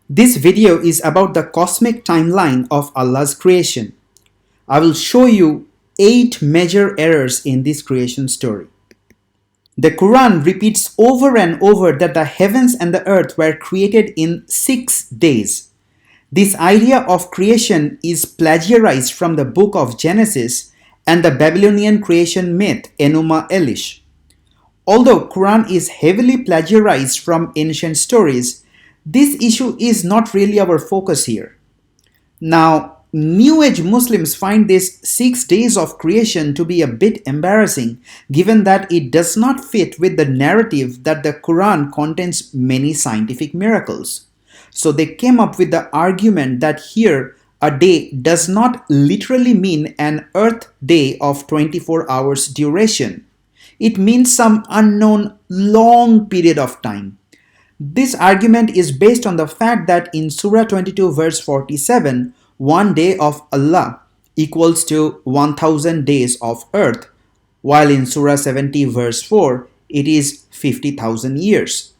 This video is about the cosmic timeline of Allah's creation. I will show you 8 major errors in this creation story. The Quran repeats over and over that the heavens and the earth were created in 6 days. This idea of creation is plagiarized from the book of Genesis and the Babylonian creation myth Enuma Elish. Although Quran is heavily plagiarized from ancient stories, this issue is not really our focus here. Now, New Age Muslims find this 6 days of creation to be a bit embarrassing given that it does not fit with the narrative that the Quran contains many scientific miracles. So they came up with the argument that here a day does not literally mean an Earth day of 24 hours duration. It means some unknown long period of time. This argument is based on the fact that in Surah 22 verse 47, one day of Allah equals to 1000 days of earth, while in Surah 70 verse 4, it is 50,000 years.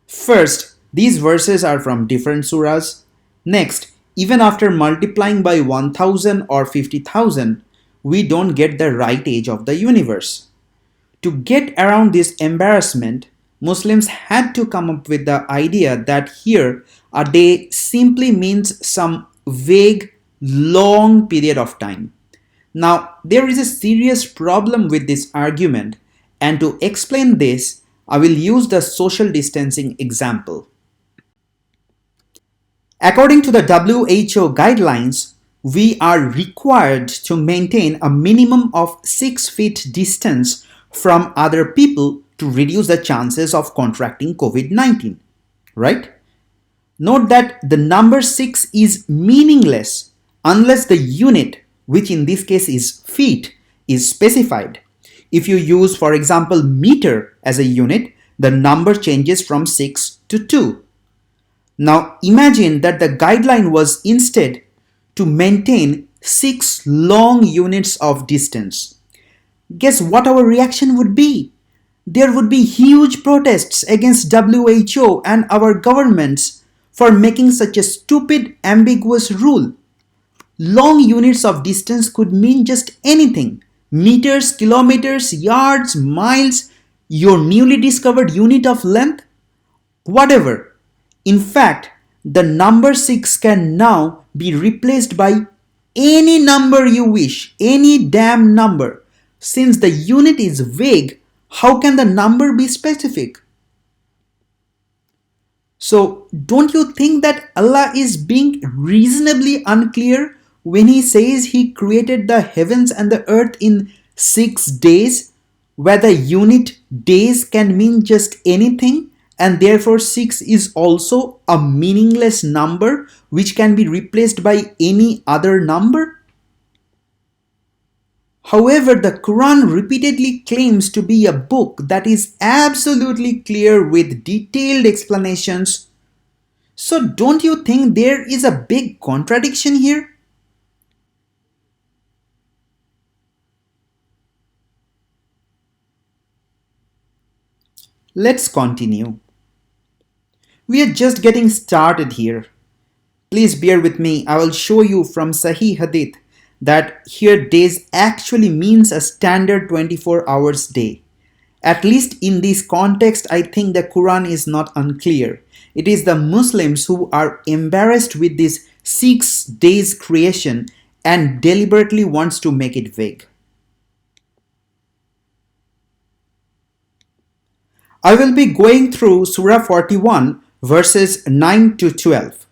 First, these verses are from different surahs. Next, even after multiplying by 1000 or 50,000, we don't get the right age of the universe. To get around this embarrassment, Muslims had to come up with the idea that here a day simply means some vague, long period of time. Now, there is a serious problem with this argument, and to explain this, I will use the social distancing example. According to the WHO guidelines, we are required to maintain a minimum of 6 feet distance from other people to reduce the chances of contracting COVID-19, right? Note that the number 6 is meaningless unless the unit, which in this case is feet, is specified. If you use, for example, meter as a unit, the number changes from 6 to 2. Now imagine that the guideline was instead to maintain 6 long units of distance. Guess what our reaction would be? There would be huge protests against WHO and our governments for making such a stupid, ambiguous rule. Long units of distance could mean just anything. Meters, kilometers, yards, miles, your newly discovered unit of length, whatever. In fact, the number 6 can now be replaced by any number you wish, any damn number. Since the unit is vague, how can the number be specific? So, don't you think that Allah is being reasonably unclear when He says He created the heavens and the earth in 6 days, where the unit days can mean just anything, and therefore 6 is also a meaningless number which can be replaced by any other number? However, the Quran repeatedly claims to be a book that is absolutely clear with detailed explanations. So don't you think there is a big contradiction here? Let's continue. We are just getting started here. Please bear with me. I will show you from Sahih Hadith that here days actually means a standard 24 hours day. At least in this context, I think the Quran is not unclear. It is the Muslims who are embarrassed with this 6 days creation and deliberately wants to make it vague. I will be going through Surah 41 verses 9 to 12.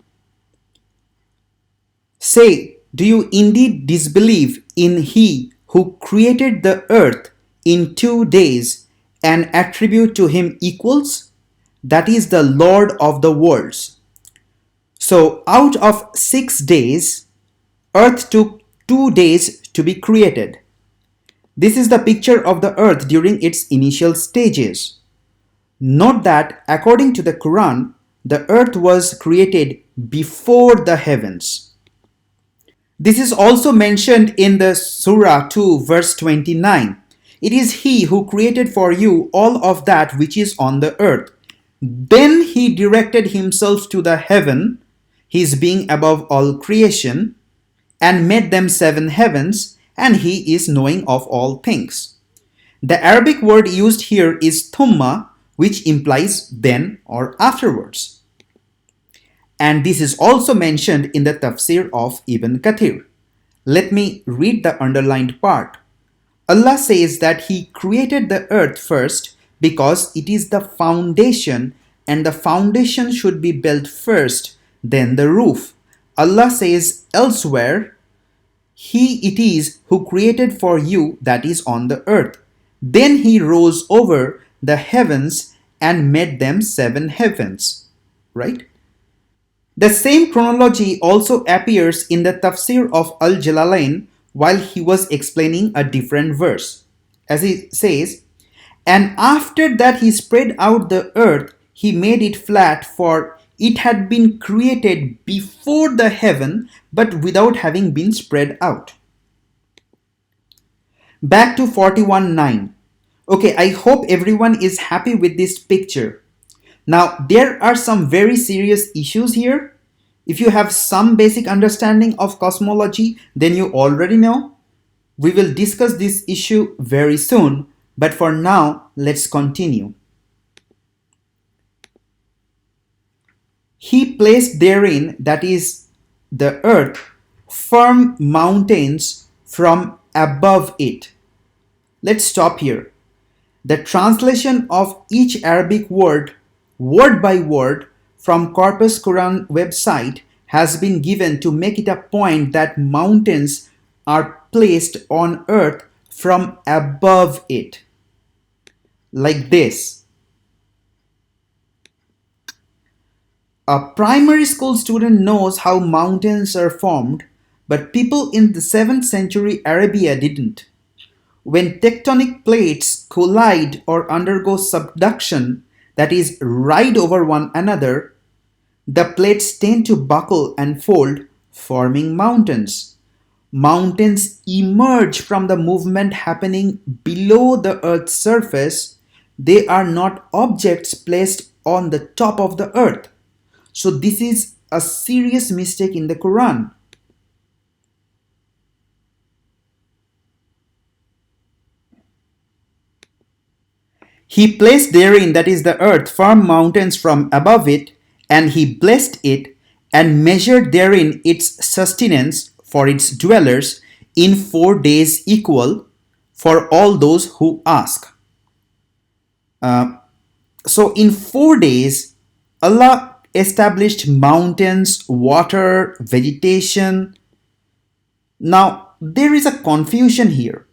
Say, do you indeed disbelieve in He who created the earth in 2 days and attribute to Him equals? That is the Lord of the worlds. So out of 6 days, earth took 2 days to be created. This is the picture of the earth during its initial stages. Note that according to the Quran, the earth was created before the heavens. This is also mentioned in the Surah 2 verse 29. It is He who created for you all of that which is on the earth. Then he directed himself to the heaven, his being above all creation, and made them 7 heavens, and he is knowing of all things. The Arabic word used here is thumma, which implies then or afterwards. And this is also mentioned in the tafsir of Ibn Kathir. Let me read the underlined part. Allah says that He created the earth first because it is the foundation, and the foundation should be built first, then the roof. Allah says elsewhere, He it is who created for you that is on the earth. Then He rose over the heavens and made them 7 heavens. Right? The same chronology also appears in the tafsir of Al-Jalalain while he was explaining a different verse. As he says, and after that he spread out the earth, he made it flat, for it had been created before the heaven, but without having been spread out. Back to 41:9. Okay, I hope everyone is happy with this picture. Now, there are some very serious issues here. If you have some basic understanding of cosmology, then you already know. We will discuss this issue very soon, but for now, let's continue. He placed therein, that is the earth, firm mountains from above it. Let's stop here. The translation of each Arabic word by word, from Corpus Qur'an website has been given to make it a point that mountains are placed on earth from above it. Like this. A primary school student knows how mountains are formed, but people in the 7th century Arabia didn't. When tectonic plates collide or undergo subduction, that is, ride over one another, the plates tend to buckle and fold, forming mountains. Mountains emerge from the movement happening below the Earth's surface. They are not objects placed on the top of the earth. So this is a serious mistake in the Quran. He placed therein, that is the earth, firm mountains from above it, and he blessed it, and measured therein its sustenance for its dwellers in 4 days equal for all those who ask. So in 4 days, Allah established mountains, water, vegetation. Now, there is a confusion here.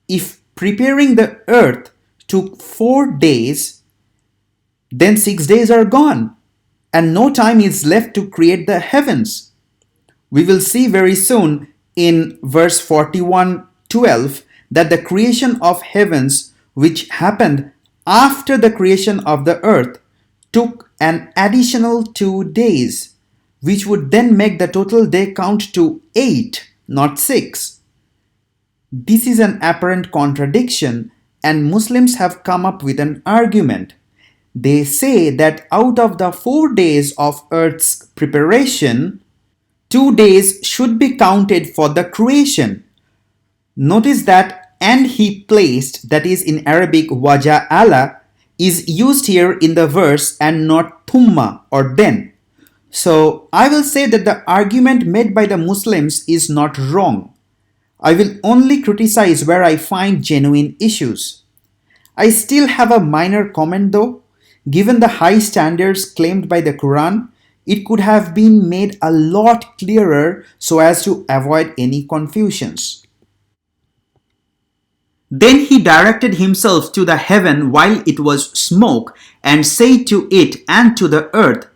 If preparing the earth took 4 days, then 6 days are gone, and no time is left to create the heavens. We will see very soon in verse 41:12 that the creation of heavens, which happened after the creation of the earth, took an additional 2 days, which would then make the total day count to 8, not 6. This is an apparent contradiction, and Muslims have come up with an argument. They say that out of the 4 days of earth's preparation, 2 days should be counted for the creation. Notice that and he placed, that is in Arabic waja'ala, is used here in the verse and not thumma or then. So I will say that the argument made by the Muslims is not wrong. I will only criticize where I find genuine issues. I still have a minor comment though. Given the high standards claimed by the Quran, it could have been made a lot clearer so as to avoid any confusions. Then he directed himself to the heaven while it was smoke, and said to it and to the earth,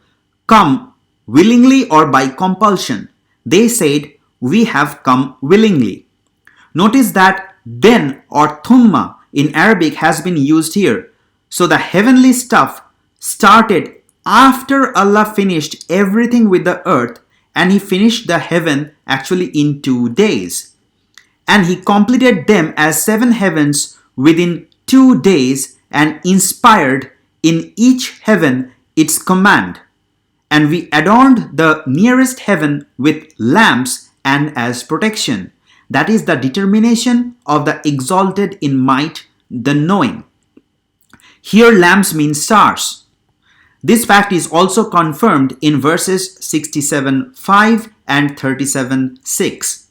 Come, willingly or by compulsion. They said, We have come willingly. Notice that then or thumma in Arabic has been used here. So the heavenly stuff started after Allah finished everything with the earth, and he finished the heaven actually in 2 days. And he completed them as 7 heavens within 2 days and inspired in each heaven its command, and we adorned the nearest heaven with lamps and as protection. That is the determination of the exalted in might, the knowing. Here lamps mean stars. This fact is also confirmed in verses 67:5 and 37:6.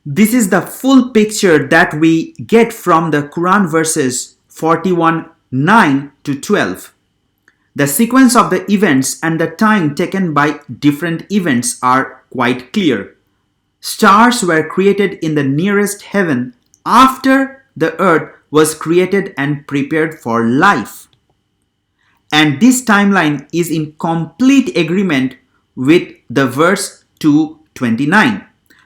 This is the full picture that we get from the Quran verses 41:9 to 12. The sequence of the events and the time taken by different events are quite clear. Stars were created in the nearest heaven after the earth was created and prepared for life. And this timeline is in complete agreement with the verse 2:29.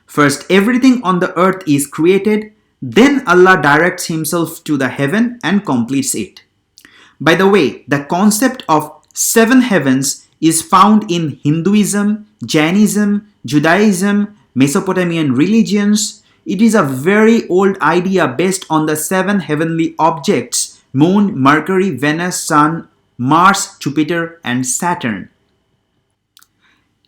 First, everything on the earth is created, then Allah directs Himself to the heaven and completes it. By the way, the concept of 7 heavens is found in Hinduism, Jainism, Judaism, Mesopotamian religions. It is a very old idea based on the 7 heavenly objects: Moon, Mercury, Venus, Sun, Mars, Jupiter, and Saturn.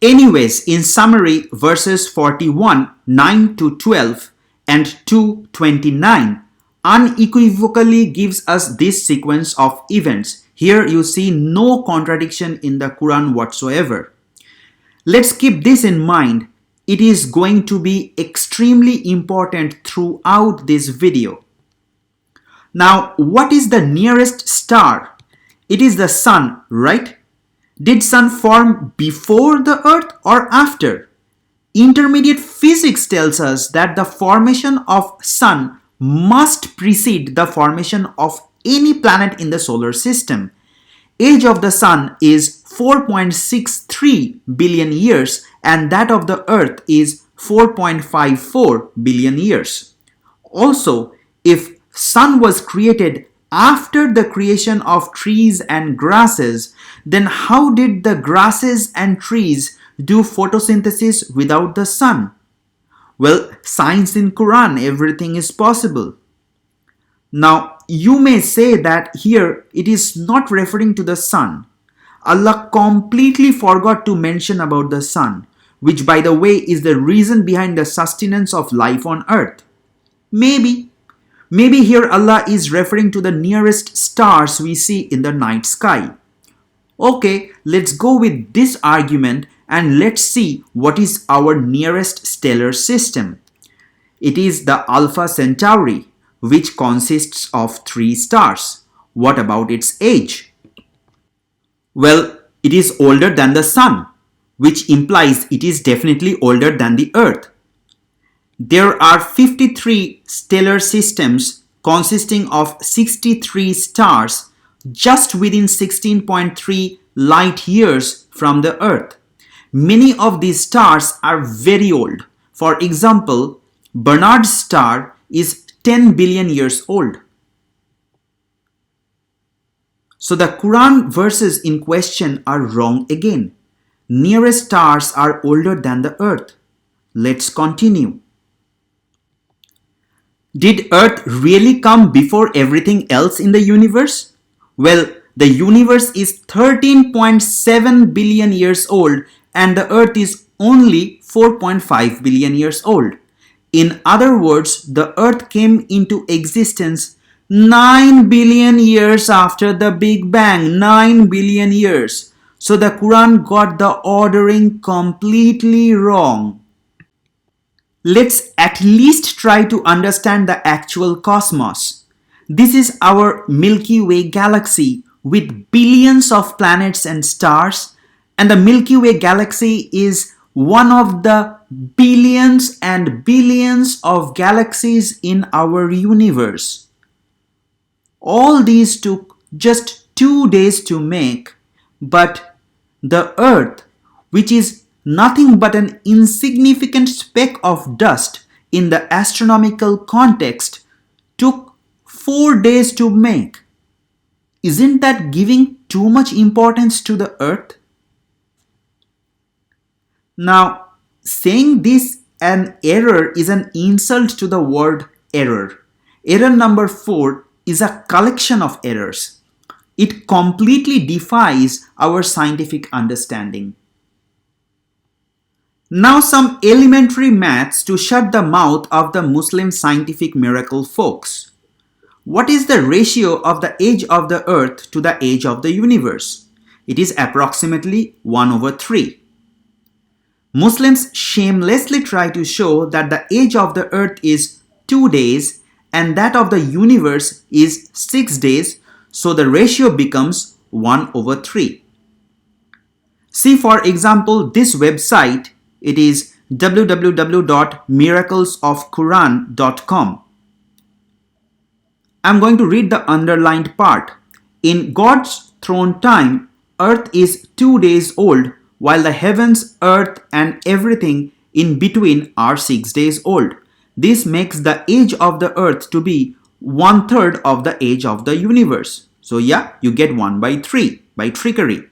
Anyways, in summary, verses 41:9 to 12 and 2:29 unequivocally gives us this sequence of events. Here you see no contradiction in the Quran whatsoever. Let's keep this in mind. It is going to be extremely important throughout this video. Now, what is the nearest star? It is the sun, right? Did sun form before the earth or after? Intermediate physics tells us that the formation of sun must precede the formation of any planet in the solar system. Age of the sun is 4.63 billion years and that of the earth is 4.54 billion years. Also, if sun was created after the creation of trees and grasses, then how did the grasses and trees do photosynthesis without the sun? Well, science in Quran, everything is possible. Now, you may say that here it is not referring to the sun. Allah completely forgot to mention about the sun, which by the way is the reason behind the sustenance of life on earth. Maybe here Allah is referring to the nearest stars we see in the night sky. Okay, let's go with this argument and let's see what is our nearest stellar system. It is the Alpha Centauri, which consists of 3 stars. What about its age? Well, it is older than the sun, which implies it is definitely older than the earth. There are 53 stellar systems consisting of 63 stars just within 16.3 light years from the earth. Many of these stars are very old. For example, Barnard's star is 10 billion years old. So the Quran verses in question are wrong again. Nearest stars are older than the earth. Let's continue. Did earth really come before everything else in the universe? Well, the universe is 13.7 billion years old and the earth is only 4.5 billion years old. In other words, the earth came into existence 9 billion years after the Big Bang. 9 billion years. So the Quran got the ordering completely wrong. Let's at least try to understand the actual cosmos. This is our Milky Way galaxy with billions of planets and stars, and the Milky Way galaxy is one of the billions and billions of galaxies in our universe. All these took just 2 days to make, but the Earth, which is nothing but an insignificant speck of dust in the astronomical context, took 4 days to make. Isn't that giving too much importance to the Earth? Now, saying this an error is an insult to the word error. Error number 4 is a collection of errors. It completely defies our scientific understanding. Now some elementary maths to shut the mouth of the Muslim scientific miracle folks. What is the ratio of the age of the earth to the age of the universe? It is approximately 1/3. Muslims shamelessly try to show that the age of the earth is 2 days and that of the universe is 6 days, so the ratio becomes 1/3. See for example this website, it is www.miraclesofquran.com. I'm going to read the underlined part. In God's throne time, earth is 2 days old, while the heavens, earth and everything in between are 6 days old. This makes the age of the earth to be 1/3 of the age of the universe. So yeah, you get 1/3 by trickery.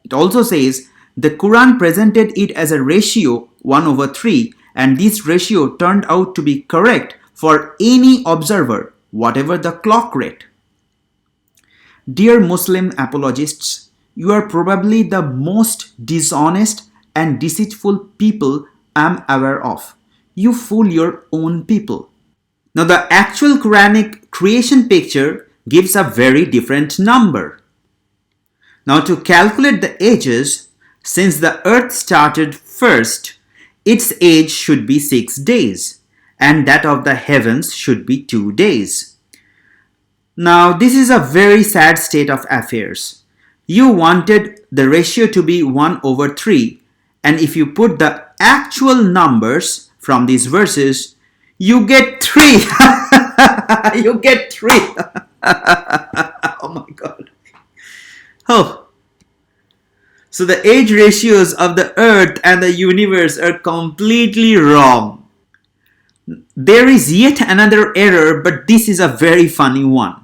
It also says the Quran presented it as a ratio 1/3 and this ratio turned out to be correct for any observer, whatever the clock rate. Dear Muslim apologists, you are probably the most dishonest and deceitful people I'm aware of. You fool your own people. Now the actual Quranic creation picture gives a very different number. Now to calculate the ages, since the earth started first, its age should be 6 days and that of the heavens should be 2 days. Now this is a very sad state of affairs. You wanted the ratio to be 1/3 and if you put the actual numbers from these verses, you get 3. You get 3. Oh my God. Oh. So the age ratios of the earth and the universe are completely wrong. There is yet another error, but this is a very funny one.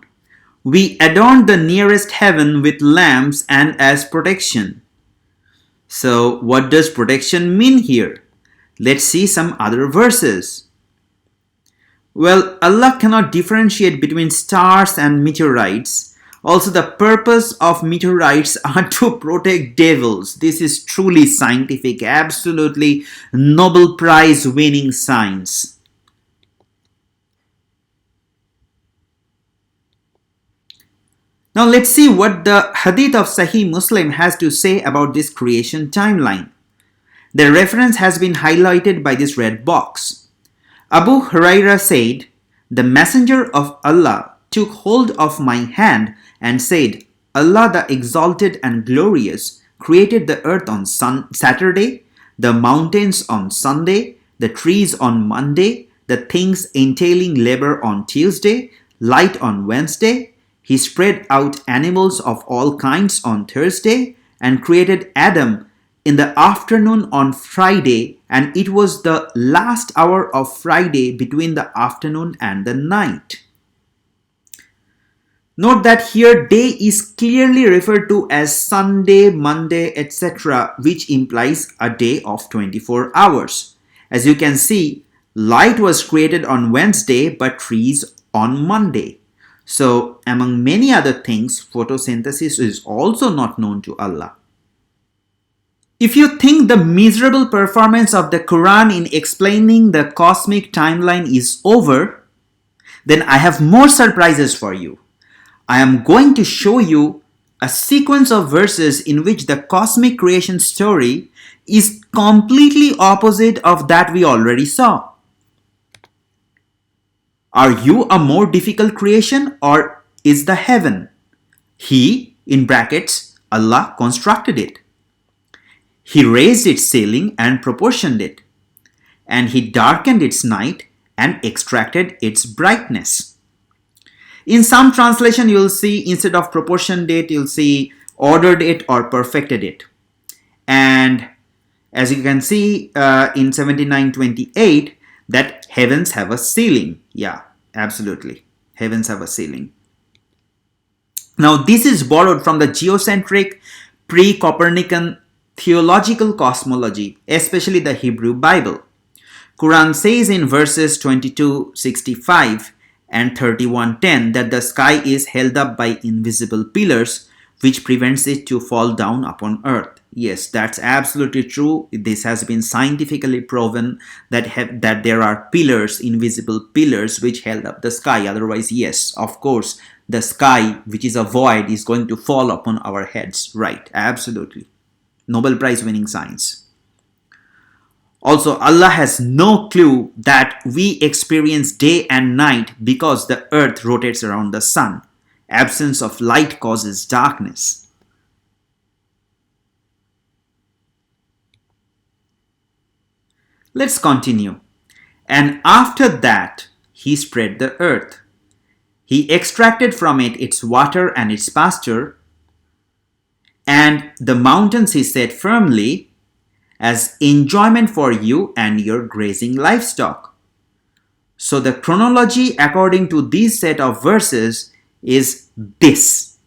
We adorn the nearest heaven with lamps and as protection. So what does protection mean here? Let's see some other verses. Well, Allah cannot differentiate between stars and meteorites. Also, the purpose of meteorites are to protect devils. This is truly scientific, absolutely Nobel Prize winning science. Now let's see what the Hadith of Sahih Muslim has to say about this creation timeline. The reference has been highlighted by this red box. Abu Huraira said, "The Messenger of Allah took hold of my hand and said, Allah the Exalted and Glorious created the earth on Saturday, the mountains on Sunday, the trees on Monday, the things entailing labor on Tuesday, light on Wednesday. He spread out animals of all kinds on Thursday and created Adam in the afternoon on Friday, and it was the last hour of Friday between the afternoon and the night." Note that here day is clearly referred to as Sunday, Monday, etc., which implies a day of 24 hours. As you can see, light was created on Wednesday but trees on Monday. So, among many other things, photosynthesis is also not known to Allah. If you think the miserable performance of the Quran in explaining the cosmic timeline is over, then I have more surprises for you. I am going to show you a sequence of verses in which the cosmic creation story is completely opposite of that we already saw. Are you a more difficult creation or is the heaven? He, in brackets, Allah constructed it. He raised its ceiling and proportioned it. And He darkened its night and extracted its brightness. In some translation, you'll see instead of proportioned it, you'll see ordered it or perfected it. And as you can see in 79:28, that heavens have a ceiling. Yeah, absolutely. Heavens have a ceiling. Now, this is borrowed from the geocentric pre-Copernican theological cosmology, especially the Hebrew Bible. Quran says in verses 22-65, and 31:10 that the sky is held up by invisible pillars which prevents it to fall down upon earth. Yes, that's absolutely true. This has been scientifically proven that there are pillars, invisible pillars, which held up the sky. Otherwise, yes, of course, the sky, which is a void, is going to fall upon our heads. Right, absolutely. Nobel Prize winning science. Also, Allah has no clue that we experience day and night because the earth rotates around the sun. Absence of light causes darkness. Let's continue. And after that, he spread the earth. He extracted from it its water and its pasture, and the mountains he set firmly as enjoyment for you and your grazing livestock. So the chronology according to this set of verses is this.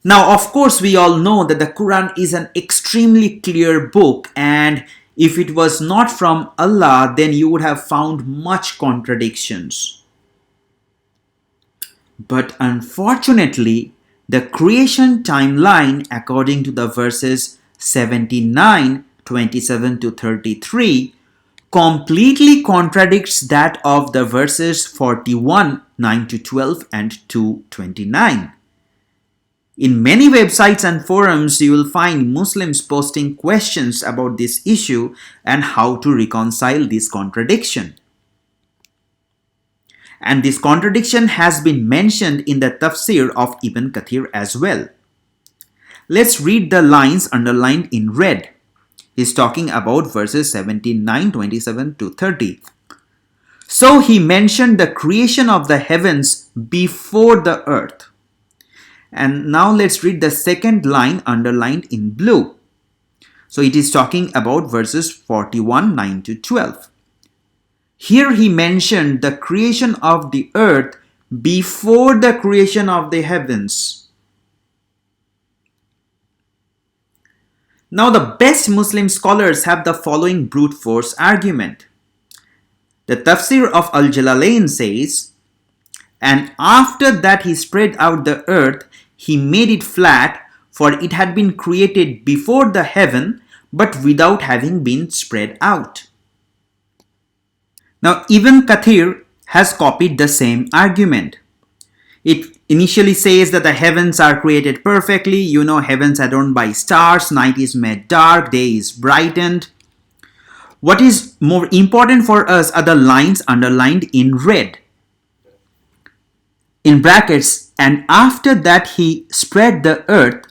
Now, of course, we all know that the Quran is an extremely clear book, and if it was not from Allah, then you would have found much contradictions. But unfortunately, the creation timeline according to the verses 79, 27 to 33 completely contradicts that of the verses 41, 9 to 12 and 2, 29. In many websites and forums, you will find Muslims posting questions about this issue and how to reconcile this contradiction. And this contradiction has been mentioned in the tafsir of Ibn Kathir as well. Let's read the lines underlined in red. He's talking about verses 79, 27 to 30. So he mentioned the creation of the heavens before the earth. And now let's read the second line underlined in blue. So it is talking about verses 41, 9 to 12. Here he mentioned the creation of the earth before the creation of the heavens. Now the best Muslim scholars have the following brute force argument. The tafsir of Al-Jalalain says, and after that he spread out the earth, he made it flat, for it had been created before the heaven, but without having been spread out. Now, Ibn Kathir has copied the same argument. It initially says that the heavens are created perfectly. You know, heavens adorned by stars, night is made dark, day is brightened. What is more important for us are the lines underlined in red. In brackets, and after that he spread the earth.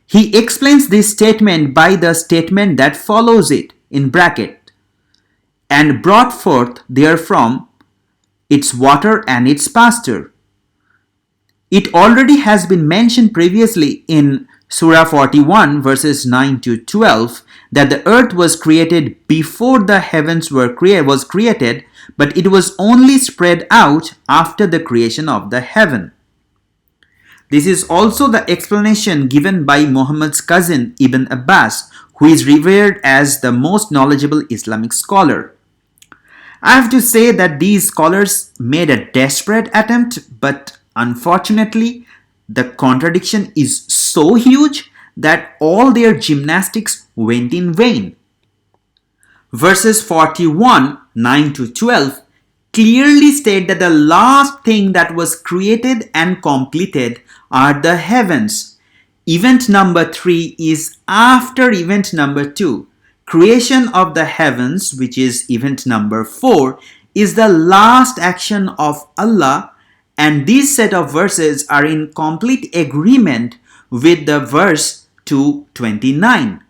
He explains this statement by the statement that follows it in bracket, and brought forth therefrom its water and its pasture. It already has been mentioned previously in Surah 41 verses 9 to 12 that the earth was created before the heavens was created, but it was only spread out after the creation of the heaven. This is also the explanation given by Muhammad's cousin Ibn Abbas, who is revered as the most knowledgeable Islamic scholar. I have to say that these scholars made a desperate attempt, but unfortunately, the contradiction is so huge that all their gymnastics went in vain. Verses 41, 9 to 12 clearly state that the last thing that was created and completed are the heavens. Event number 3 is after event number 2. Creation of the heavens, which is event number 4, is the last action of Allah, and these set of verses are in complete agreement with the verse 229.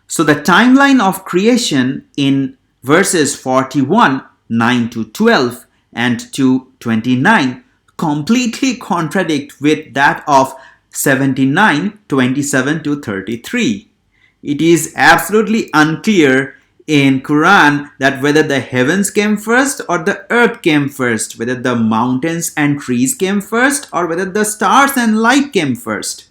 So the timeline of creation in verses 41, 9 to 12 and 229 completely contradict with that of 79, 27 to 33. It is absolutely unclear in Quran that whether the heavens came first or the earth came first, whether the mountains and trees came first or whether the stars and light came first.